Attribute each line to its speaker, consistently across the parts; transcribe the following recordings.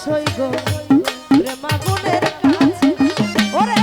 Speaker 1: সইগো প্রেমাগুনের কাছে ওরে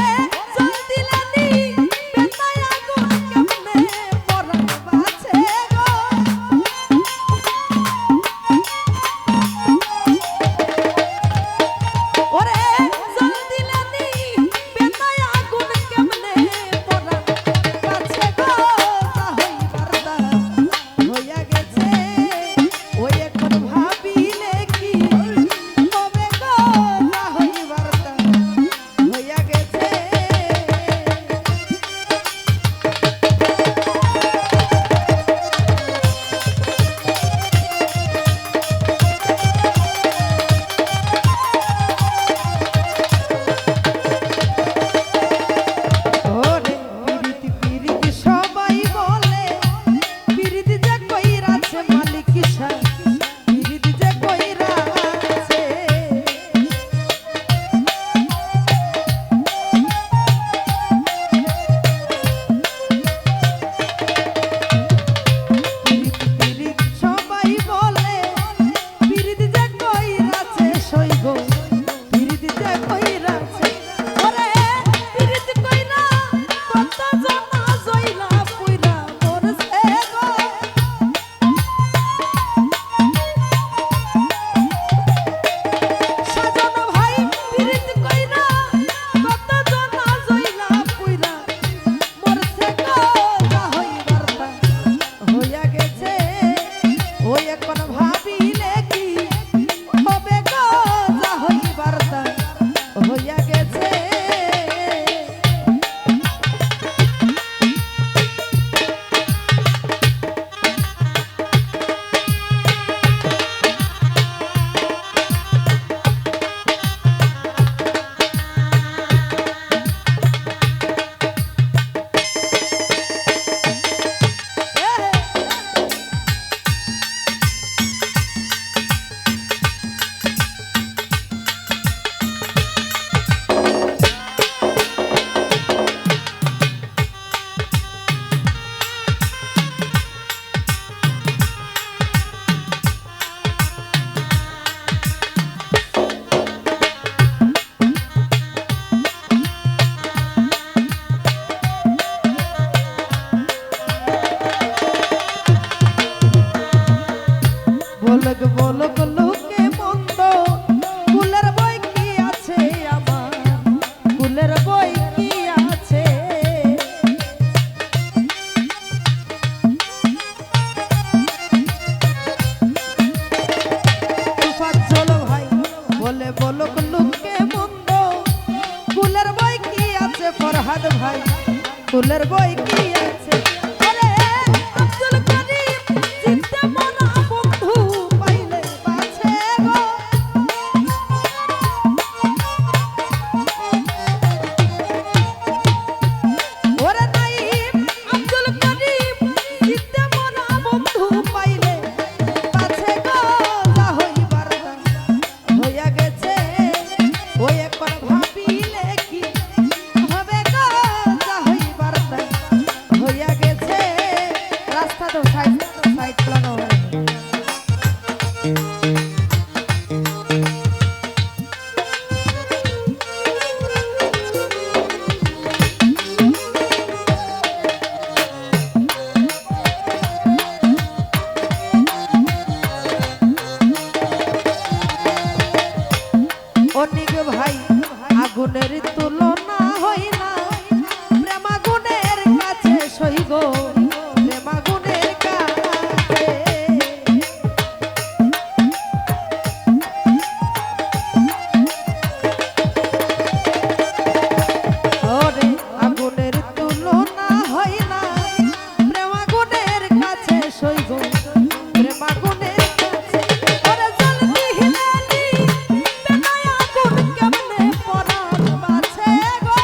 Speaker 1: ফুলের বই কি আছে তুফাজ্জল ভাই বলে বলো লোকে মন্দ ফুলের বই কি আছে ফরহাদ ভাই ফুলের বই কি আছে আরে আব্দুল করিম চিনতে মনা বন্ধু পাইলে বাছে গো ওরে নাইম আব্দুল করিম চিনতে মনা বন্ধু পাইলে বাছে গো যা হইবার হইয়া গেছে ওই একবার ভাবিলে কি হবে গো যা হইবার হইয়া গেছে রাস্তা তো সাইড প্ল্যান হয় অনেক ভাই আগুনের তুলনা হয় না প্রেম আগুনের কাছে সইব প্রেম আগুনের কাছে ওরে আগুনের তুলনা হয় না প্রেম আগুনের কাছে সইব প্রেম আগুনের কাছে ওরে জলদি হিলালি বেনায় আগুন কেমনে পরাণ বাছে গো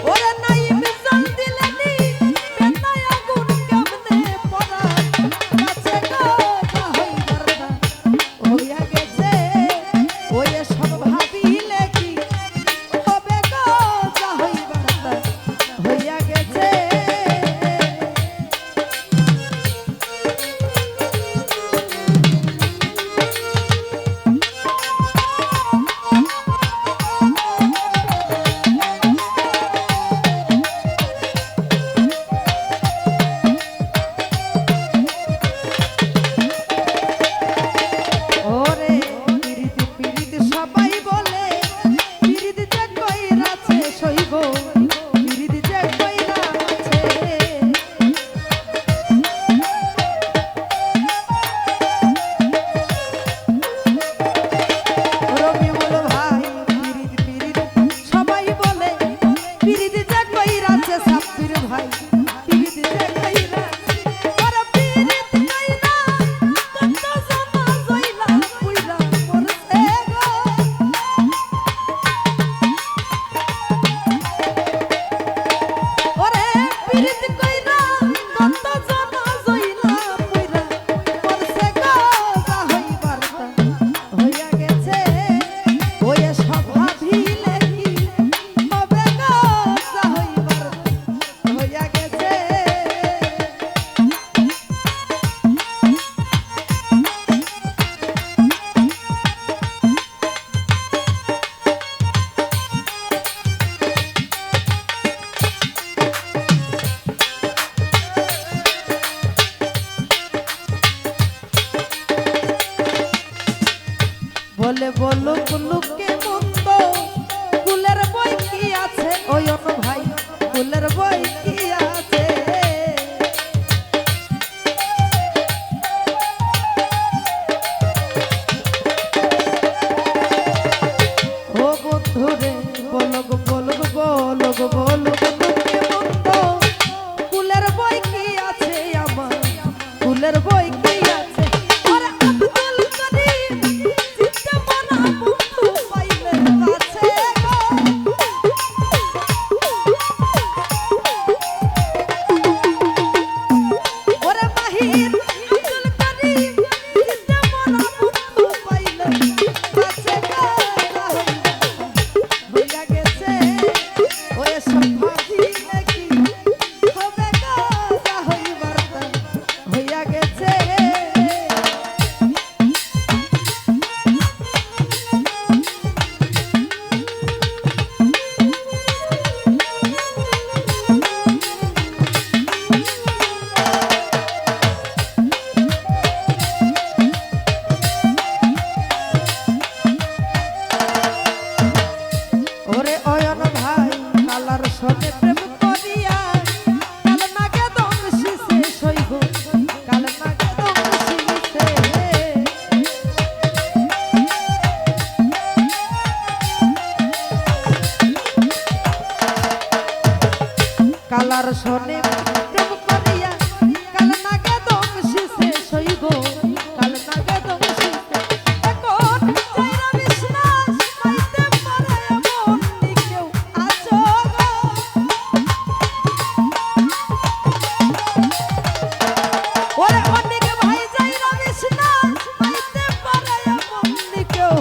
Speaker 1: ওরে নাইম জলদি হিলালি বেনায় আগুন কেমনে পরাণ বাছে গো যা হইবার হইয়া গেছে ওই সব ভাবিলে কি হবে গো যা হইবার হইয়া গেছে ওরে পিরিতি পিরিতি সবাই বলে পিরিতি যে কইরাছে সইব পিরিতি যে কইরাছে রবিউল ভাই পিরিতি পিরিতি সবাই বলে পিরিতি যে কইরাছে সাব্বির ভাই পিরিতি যে কইরাছে ওরে পিরিতি কইরা কত জানা জইলা পুইরা মরছে গো ওরে পিরিতি কইরা কত জানা জইলা পুইরা মরছে গো যা হইবার হইয়া গেছে ওই সব ভাবিলে কি হবে গো যা হইবার হইয়া গেছে বলে বলো লোকে মন্দ ফুলের বই কি আছে ওই অন্য ভাই ফুলের বই কি আছে ও বন্ধু রে বলো গো বলো গো বলো গো বলো গো লোকে মন্দ ফুলের বই কি আছে আমার ফুলের বই কি আছে ওরে আব্দুল করিম চিনতে মনা বন্ধু পাইলে বাছে গো কালার শোনে প্রেম করিয়া কাল নাগে দমশি শেষ হইব কাল নাগে দমশি এখন যাইরা বিশ্বাস পাইতে পারে এমন কেউ আছো গো ওরে অনেক ভাই যাইরা বিশ্বাস পাইতে পারে এমন কেউ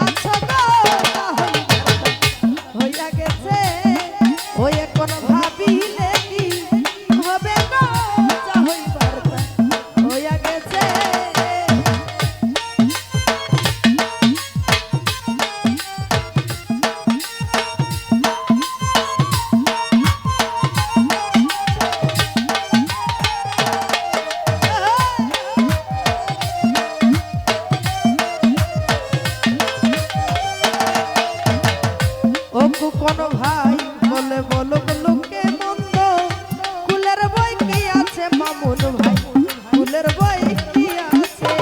Speaker 1: আছো গো হইয়া গেছে ওই এখন ভাবিলে কি হবে গো যা হইবার তা হইয়া গেছে ও কোন ভাই বলে বলো লোকে মন্দ কুলের বই কি আছে মামুন ভাই কুলের বই কি আছে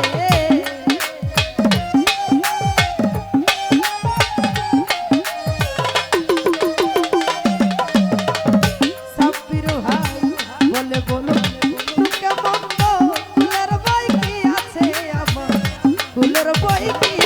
Speaker 1: সাব্বির ভাই বলে বলো লোকে মন্দ কুলের বই কি আছে আমার কুলের বই কি